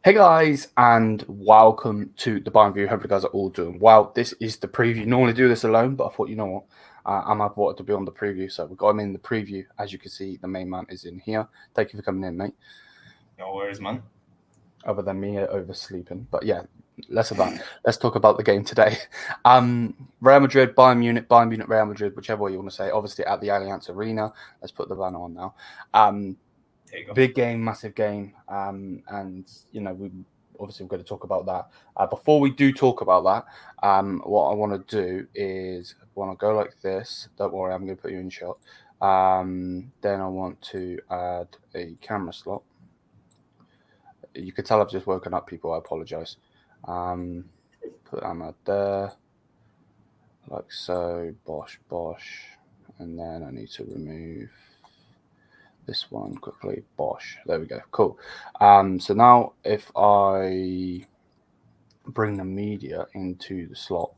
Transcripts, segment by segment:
Hey guys, and welcome to the Bayern View. Hope you guys are all doing well. This is the preview. Normally do this alone, but I thought, you know what, I'm wanted to be on the preview, so we got him in the preview. As you can see, the main man is in here. Thank you for coming in, mate. No worries, man. Other than me oversleeping, but yeah, less of that. Let's talk about the game today. Real Madrid, Bayern Munich, Real Madrid, whichever way you want to say. Obviously at the Allianz Arena. Let's put the banner on now. Big game, massive game, and you know we're going to talk about that. Before we do talk about that, what I want to do is want to go like this. Don't worry, I'm going to put you in shot. Then I want to add a camera slot. You could tell I've just woken up, people. I apologise. Put Ahmad there, like so. Bosh, and then I need to remove this one quickly. Bosh. There we go. Cool. So now if I bring the media into the slot,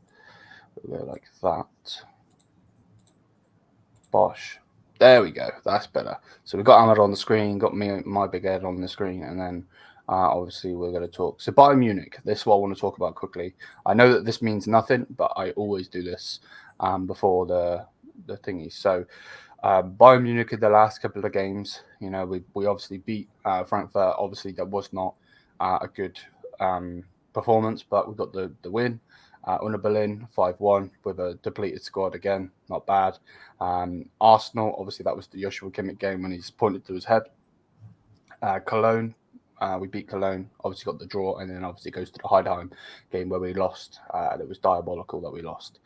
we'll go like that. Bosh. There we go. That's better. So we've got Ahmad on the screen, got me, my big head on the screen, and then obviously we're going to talk. So Bayern Munich, this is what I want to talk about quickly. I know that this means nothing, but I always do this before the thingy. So Bayern Munich in the last couple of games, you know, we obviously beat Frankfurt. Obviously, that was not a good performance, but we got the win. Una Berlin 5-1 with a depleted squad again, not bad. Arsenal, obviously, that was the Joshua Kimmich game when he's pointed to his head. Cologne, we beat Cologne, obviously got the draw, and then obviously goes to the Heidenheim game where we lost. It was diabolical that we lost.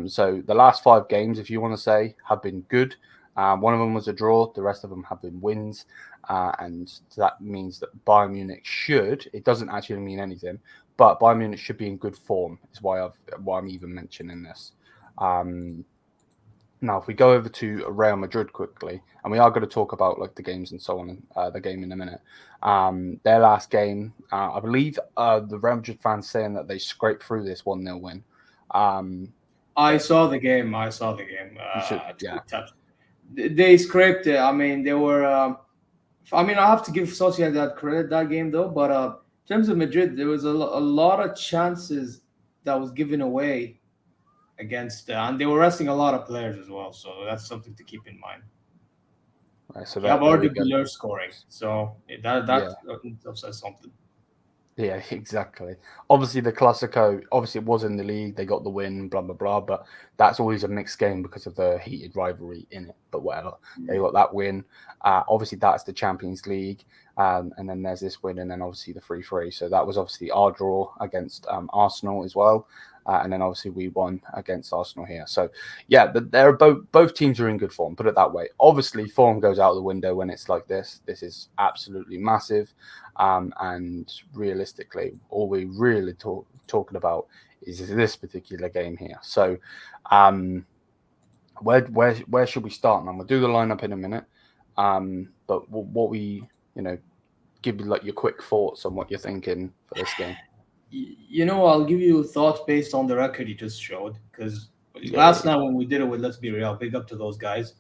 So the last 5 games, if you want to say, have been good. One of them was a draw. The rest of them have been wins. And that means that Bayern Munich should, it doesn't actually mean anything, but Bayern Munich should be in good form is why I'm even mentioning this. Now, if we go over to Real Madrid quickly, and we are going to talk about like the games and so on, the game in a minute. Their last game, I believe the Real Madrid fans saying that they scraped through this 1-0 win. I saw the game. They scraped it. I mean, they were. I have to give Sociedad credit that game though. But in terms of Madrid, there was a lot of chances that was given away against, and they were resting a lot of players as well. So that's something to keep in mind. Right, so you have already Güler scoring, so that says something. Yeah, exactly. Obviously, the Clasico, obviously it was in the league. They got the win, blah, blah, blah. But that's always a mixed game because of the heated rivalry in it. But whatever. They got that win. Obviously, that's the Champions League. And then there's this win and then obviously the 3-3. So that was obviously our draw against Arsenal as well. And then obviously we won against Arsenal here. So, yeah, but they're both teams are in good form, put it that way. Obviously, form goes out the window when it's like this. This is absolutely massive. And realistically, all we really talking about is this particular game here. So, where should we start? And I'm gonna do the lineup in a minute. But what we, give you like your quick thoughts on what you're thinking for this game. I'll give you thoughts based on the record you just showed. Because last night when we did it with Let's Be Real, big up to those guys.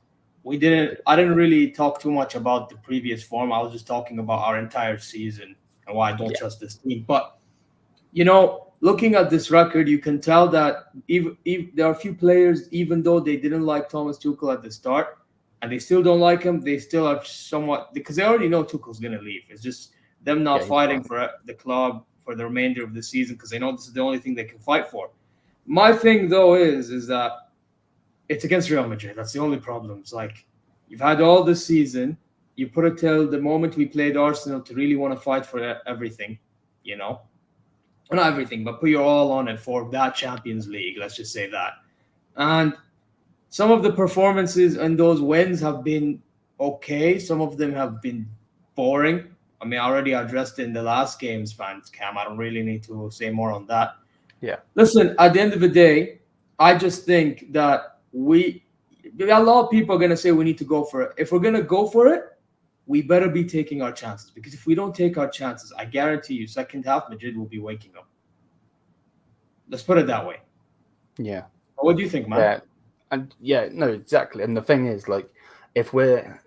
I didn't really talk too much about the previous form. I was just talking about our entire season and why I don't trust this team. But, looking at this record, you can tell that even there are a few players, even though they didn't like Thomas Tuchel at the start, and they still don't like him, they still are somewhat, because they already know Tuchel's going to leave. It's just them not fighting for the club for the remainder of the season because they know this is the only thing they can fight for. My thing, though, is that it's against Real Madrid. That's the only problem. It's like you've had all this season. You put it till the moment we played Arsenal to really want to fight for everything, Well, not everything, but put your all on it for that Champions League. Let's just say that. And some of the performances and those wins have been okay. Some of them have been boring. I already addressed it in the last game's fans cam. I don't really need to say more on that. Yeah. Listen, at the end of the day, I just think that a lot of people are going to say we need to go for it. If we're going to go for it, we better be taking our chances. Because if we don't take our chances, I guarantee you, second half, Madrid will be waking up. Let's put it that way. Yeah. What do you think, man? Yeah. And no, exactly. And the thing is, like, if we're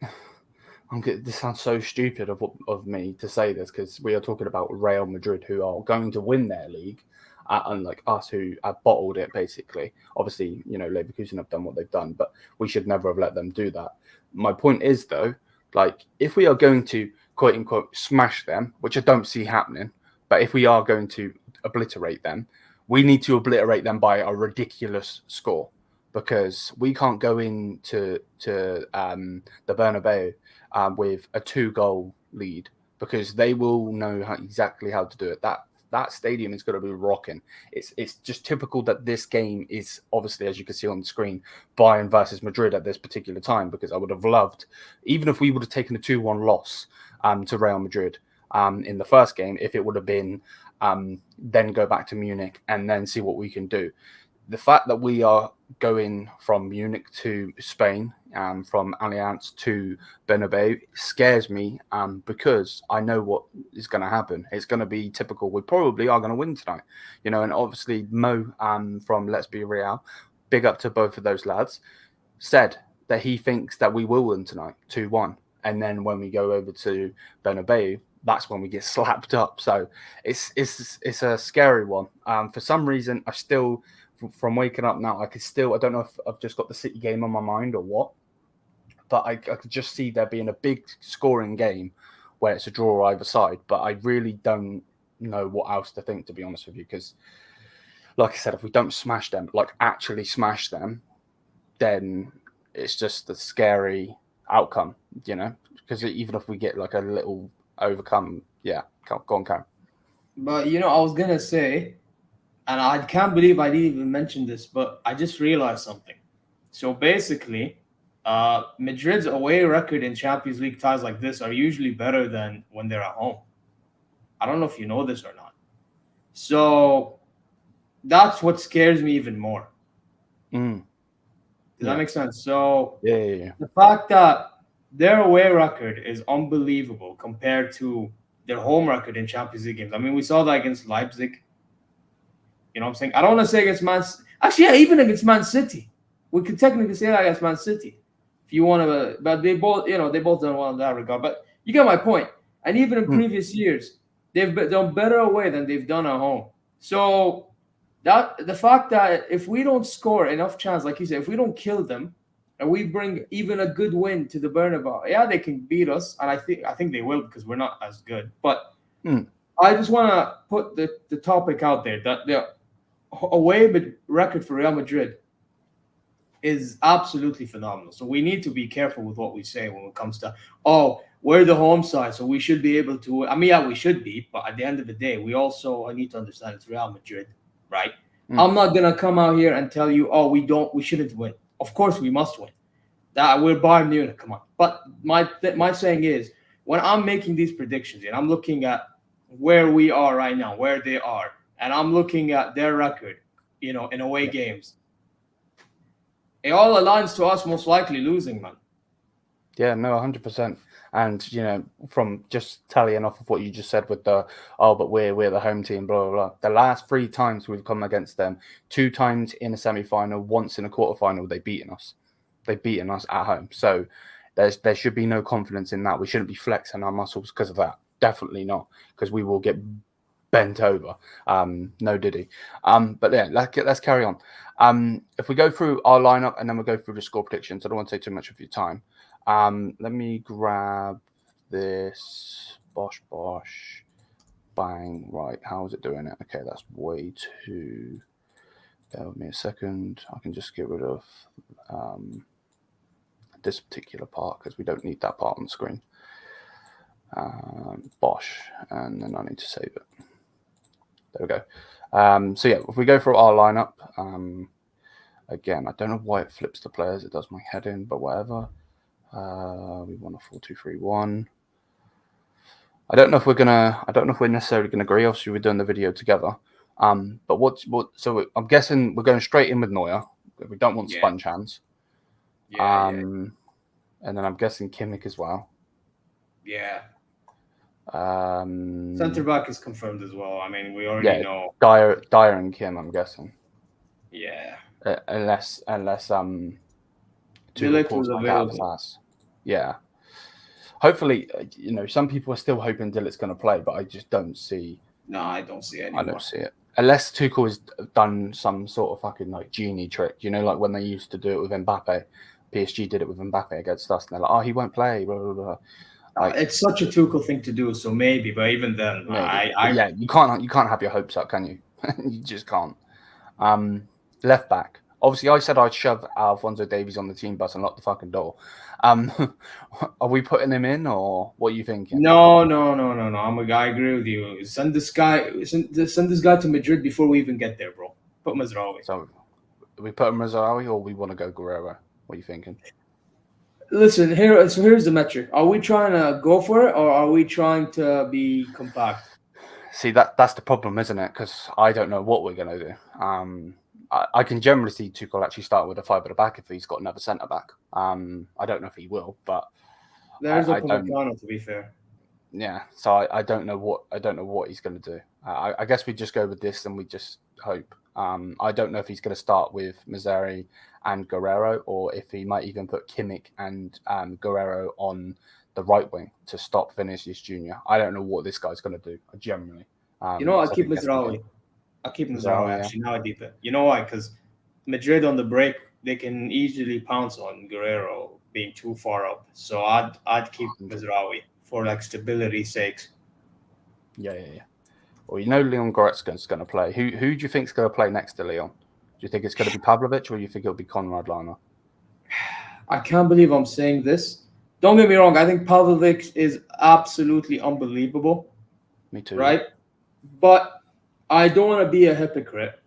This sounds so stupid of me to say this because we are talking about Real Madrid, who are going to win their league, unlike us who have bottled it. Basically, obviously, Leverkusen have done what they've done, but we should never have let them do that. My point is, though, like if we are going to quote unquote smash them, which I don't see happening, but if we are going to obliterate them, we need to obliterate them by a ridiculous score, because we can't go into the Bernabeu with a 2-goal lead, because they will know exactly how to do it. That stadium is going to be rocking. It's just typical that this game is obviously, as you can see on the screen, Bayern versus Madrid at this particular time, because I would have loved, even if we would have taken a 2-1 loss to Real Madrid in the first game, if it would have been then go back to Munich and then see what we can do. The fact that we are going from Munich to Spain, from Allianz to Bernabeu, scares me because I know what is going to happen. It's going to be typical. We probably are going to win tonight, and obviously Mo from Let's Be Real, big up to both of those lads, said that he thinks that we will win tonight 2-1. And then when we go over to Bernabeu, that's when we get slapped up. So it's a scary one. For some reason, I still, from waking up now, I don't know if I've just got the City game on my mind or what, but I could just see there being a big scoring game where it's a draw either side. But I really don't know what else to think, to be honest with you, because like I said, if we don't smash them, like actually smash them, then it's just a scary outcome, because even if we get like a little overcome, go on, Karen. But I was gonna say, and I can't believe I didn't even mention this, but I just realized something. So basically, Madrid's away record in Champions League ties like this are usually better than when they're at home. I don't know if you know this or not. So that's what scares me even more. Does that make sense? So yeah. The fact that their away record is unbelievable compared to their home record in Champions League games. I mean, we saw that against Leipzig. You know what I'm saying? I don't want to say against Actually, yeah, even against Man City. We could technically say that against Man City. If you want to, but they both done well in that regard. But you get my point. And even in previous years, they've done better away than they've done at home. So that the fact that if we don't score enough chance, like you said, if we don't kill them, and we bring even a good win to the Bernabeu, yeah, they can beat us, and I think they will, because we're not as good. But I just want to put the topic out there that the away record for Real Madrid is absolutely phenomenal. So we need to be careful with what we say when it comes to, we're the home side, so we should be able to. I mean, yeah, we should be, but at the end of the day, we also need to understand it's Real Madrid, right? I'm not gonna come out here and tell you, we shouldn't win. Of course, we must win. That we're Bayern Munich, come on. But my saying is, when I'm making these predictions and I'm looking at where we are right now, where they are, and I'm looking at their record, in away games, it all aligns to us most likely losing, man. Yeah, no, 100%. And from just tallying off of what you just said with the but we're the home team, blah blah blah. The last 3 times we've come against them, 2 times in a semi-final, once in a quarter-final, they've beaten us. They've beaten us at home. So there should be no confidence in that. We shouldn't be flexing our muscles because of that. Definitely not, because we will get bent over. No diddy. But yeah, let's carry on. If we go through our lineup and then we'll go through the score predictions, I don't want to take too much of your time. Let me grab this. Bosh. Bang. Right. How is it doing it? Okay, that's way too. Bear with me a second. I can just get rid of this particular part because we don't need that part on the screen. Bosh. And then I need to save it. There we go. So yeah, if we go through our lineup, again, I don't know why it flips the players. It does my head in, but whatever. We want a 4-2-3-1. I don't know if we're necessarily gonna agree. Obviously, we're doing the video together. But so I'm guessing we're going straight in with Neuer. We don't want sponge hands. Yeah. And then I'm guessing Kimmich as well. Yeah. Center back is confirmed as well. I mean, we already know Dyer and Kim, I'm guessing. Yeah. Unless Ligt was available. Yeah. hopefully, some people are still hoping Dillitt's going to play, but I just don't see. No, I don't see it anymore. I don't see it. Unless Tuchel has done some sort of fucking like genie trick, like when they used to do it with Mbappe. PSG did it with Mbappe against us, and they're like, "Oh, he won't play." Blah, blah, blah. Like, it's such a Tuchel thing to do, so maybe. But even then, you can't have your hopes up, can you? You just can't. Left back. Obviously, I said I'd shove Alphonso Davies on the team bus and lock the fucking door. Are we putting him in, or what are you thinking? No. I agree with you. Send this guy to Madrid before we even get there, bro. Put Mazraoui. So, we put Mazraoui, or we want to go Guerrero? What are you thinking? Listen, here's the metric. Are we trying to go for it, or are we trying to be compact? See, that's the problem, isn't it? Because I don't know what we're going to do. I can generally see Tuchel actually start with a 5 at the back if he's got another centre back. I don't know if he will, but there's Upamecano, to be fair. Yeah, so I don't know what he's going to do. I guess we just go with this and we just hope. I don't know if he's going to start with Mazzari and Guerrero, or if he might even put Kimmich and Guerrero on the right wing to stop Vinicius Junior. I don't know what this guy's going to do. Generally, I'll keep Mazraoui. I'll keep Mazraoui, actually. Now I deep it. You know why? Because Madrid on the break, they can easily pounce on Guerrero being too far up. So I'd keep Mazraoui for like stability's sakes. Yeah. Well, Leon Goretzka's going to play. Who do you think's going to play next to Leon? Do you think it's going to be Pavlovic, or do you think it'll be Konrad Laimer? I can't believe I'm saying this. Don't get me wrong. I think Pavlovic is absolutely unbelievable. Me too. Right? But I don't want to be a hypocrite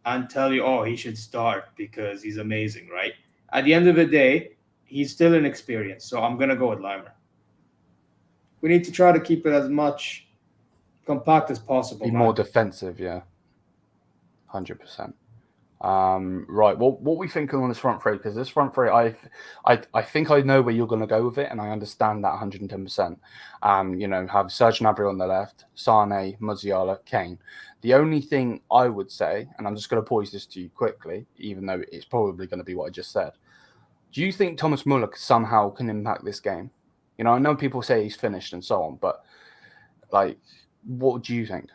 and tell you, he should start because he's amazing, right? At the end of the day, he's still inexperienced, so I'm going to go with Laimer. We need to try to keep it as much compact as possible. Be more defensive, yeah. 100%. Right, well, what are we thinking on this front three? Because this front three, I think I know where you're going to go with it, and I understand that 110%. Have Serge Gnabry on the left, Sane, Musiala, Kane. The only thing I would say, and I'm just going to pose this to you quickly, even though it's probably going to be what I just said. Do you think Thomas Muller somehow can impact this game? I know people say he's finished and so on, but what do you think?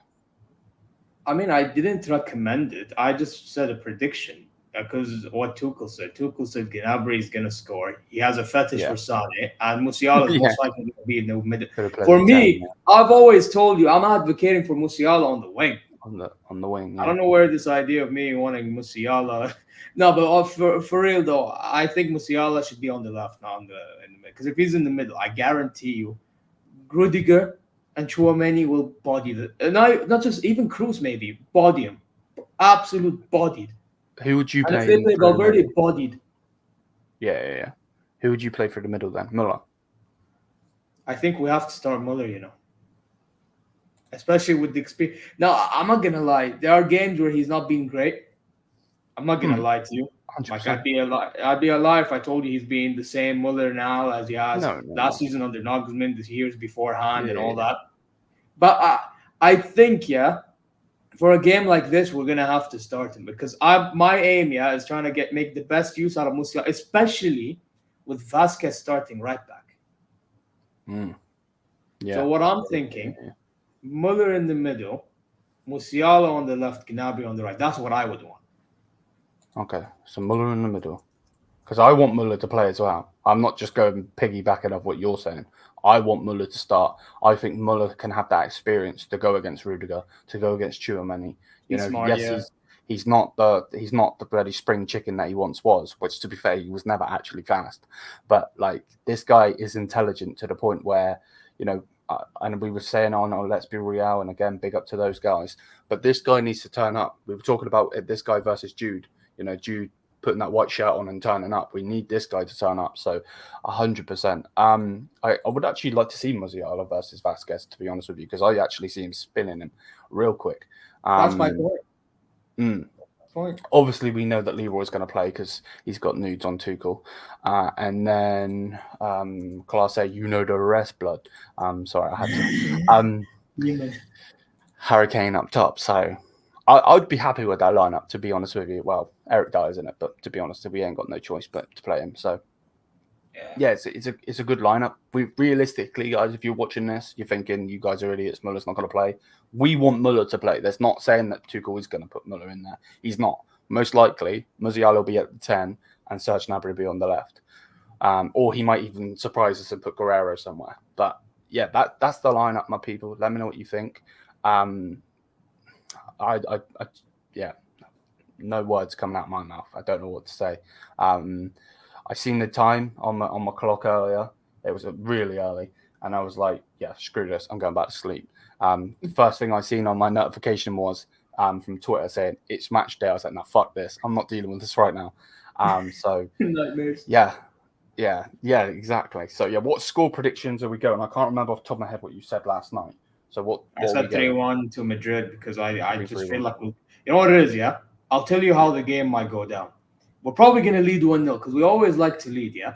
I mean, I didn't recommend it. I just said a prediction because what Tuchel said. Tuchel said Gnabry is going to score. He has a fetish for Sane, and Musiala is most likely going to be in the middle. For me, I've always told you I'm advocating for Musiala on the wing. On the wing. Yeah. I don't know where this idea of me wanting Musiala. No, but for real though, I think Musiala should be on the left, not in the middle. Because if he's in the middle, I guarantee you, Rudiger and Chouameni will body not just even Cruz, maybe body him, absolute bodied. Who would you play? And if they play Valverde, bodied. Yeah. Who would you play for the middle then? Muller. I think we have to start Muller. Especially with the experience. Now, I'm not gonna lie. There are games where he's not been great. I'm not gonna lie to you. 100%. Like I'd be a liar if I told you he's being the same Muller now as he has last season under Nagelsmann, the years beforehand, and all that. But I think for a game like this, we're gonna have to start him because my aim is trying to make the best use out of Musiala, especially with Vasquez starting right back. Yeah. So what I'm thinking, Muller in the middle, Musiala on the left, Gnabry on the right. That's what I would want. Okay, so Muller in the middle. Because I want Muller to play as well. I'm not just going piggybacking off what you're saying. I want Muller to start. I think Muller can have that experience to go against Rudiger, to go against Chouameni. He's not the bloody spring chicken that he once was, which to be fair, he was never actually fast. But this guy is intelligent to the point where, and we were saying, let's be real, and again, big up to those guys. But this guy needs to turn up. We were talking about this guy versus Jude. Jude putting that white shirt on and turning up. We need this guy to turn up. So 100%. I would actually like to see Musiala versus Vasquez, to be honest with you, because I actually see him spinning him real quick. That's my point. Obviously, we know that Leroy's going to play because he's got nudes on Tuchel. And then, Class A, the rest, blood. Sorry, I had to. Hurricane up top. So I'd be happy with that lineup, to be honest with you. Well, Eric Dyer's in it, but to be honest, we ain't got no choice but to play him. So Yeah, it's a good lineup. We realistically, guys, if you're watching this, you're thinking you guys are idiots. Muller's not going to play. We want Muller to play. That's not saying that Tuchel is going to put Muller in there. He's not. Most likely, Musiala will be at the 10 and Serge Gnabry will be on the left. Or he might even surprise us and put Guerrero somewhere. But yeah, that's the lineup, my people. Let me know what you think. Yeah, no words coming out of my mouth. I don't know what to say. I seen the time on my clock earlier. It was really early, and I was like, "Yeah, screw this. I'm going back to sleep." The first thing I seen on my notification was from Twitter saying it's match day. I was like, "No, fuck this. I'm not dealing with this right now." So Nightmares. yeah, exactly. So yeah, what score predictions are we going? I can't remember off the top of my head what you said last night. So what I said 3-1 to Madrid because I 3-3 just feel like you know what it is. Yeah, I'll tell you how the game might go down. We're probably going to lead 1-0 because we always like to lead. Yeah.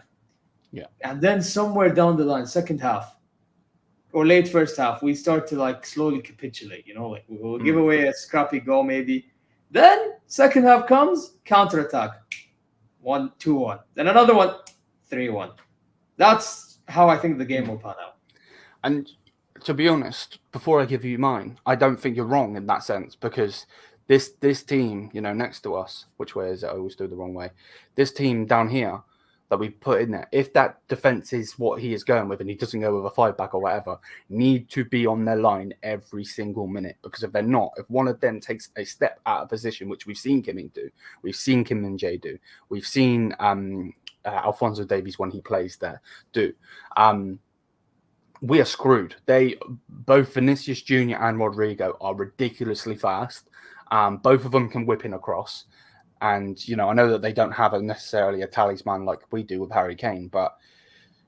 Yeah. And then somewhere down the line, second half or late first half, we start to like slowly capitulate. You know, like we'll give away a scrappy goal maybe. Then second half comes, counter attack, 1-2-1. Then another one, 3-1. That's how I think the game will pan out. And to be honest, before I give you mine, I don't think you're wrong in that sense because this team, you know, next to us, which way is it? I always do the wrong way. This team down here that we put in there, if that defense is what he is going with and he doesn't go with a 5-back or whatever, need to be on their line every single minute because if they're not, if one of them takes a step out of position, which we've seen Kim do, we've seen Kim and Jay do, we've seen Alphonso Davies when he plays there do. We are screwed. Both Vinicius Jr. and Rodrigo are ridiculously fast. Both of them can whip in across. And, you know, I know that they don't have necessarily a talisman like we do with Harry Kane, but,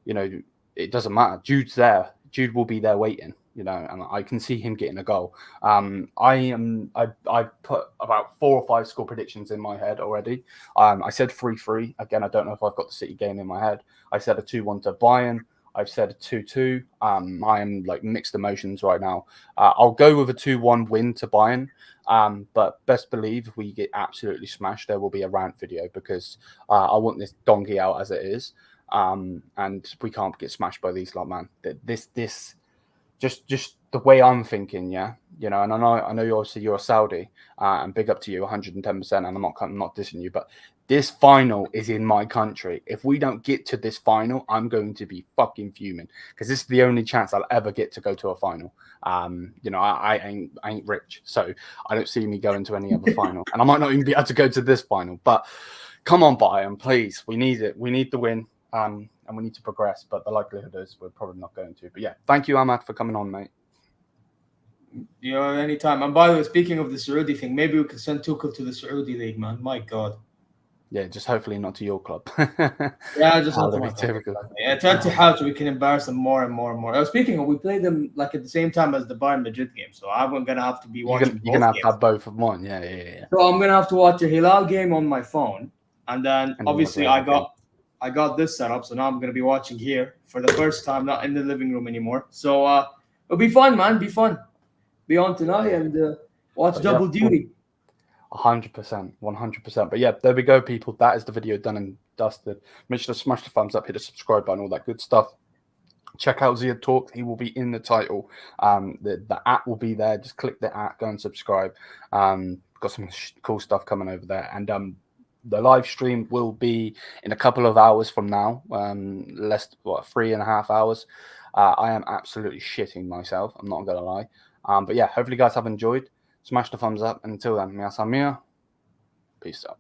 you know, it doesn't matter. Jude's there. Jude will be there waiting, you know, and I can see him getting a goal. I put about 4 or 5 score predictions in my head already. I said 3-3. Again, I don't know if I've got the City game in my head. I said a 2-1 to Bayern. I've said a 2-2. I am like mixed emotions right now. I'll go with a 2-1 win to Bayern. But best believe if we get absolutely smashed, there will be a rant video because I want this donkey out as it is. And we can't get smashed by these lot, man. This just the way I'm thinking, yeah. You know, and I know you're a Saudi, and big up to you, 110%. And I'm not dissing you, but this final is in my country. If we don't get to this final, I'm going to be fucking fuming because this is the only chance I'll ever get to go to a final. You know, I ain't rich, so I don't see me going to any other final, and I might not even be able to go to this final. But come on, Bayern, please. We need it. We need the win, and we need to progress. But the likelihood is we're probably not going to. But yeah, thank you, Ahmad, for coming on, mate. You know, anytime. And by the way, speaking of the Saudi thing, maybe we could send Tuchel to the Saudi league, man. My God. Yeah, just hopefully not to your club. Yeah, just not to my typical. club. Yeah, try to how so we can embarrass them more and more and more. Speaking of, we played them like at the same time as the Bayern Madrid game, so I'm gonna have to be watching. You're gonna have both of one. Yeah. So I'm gonna have to watch a Hilal game on my phone, and then obviously I got this set up, so now I'm gonna be watching here for the first time, not in the living room anymore. So it'll be fun, man. Be fun. Be on tonight and watch double duty. 100%, 100%. But yeah, there we go, people. That is the video done and dusted. Make sure to smash the thumbs up, hit the subscribe button, all that good stuff. Check out Zia Talk. He will be in the title. The app will be there. Just click the app, go and subscribe. Got some cool stuff coming over there. And the live stream will be in a couple of hours from now. 3.5 hours. I am absolutely shitting myself. I'm not going to lie. But yeah, hopefully you guys have enjoyed. Smash the thumbs up. And until then, Mia Samia. Peace out.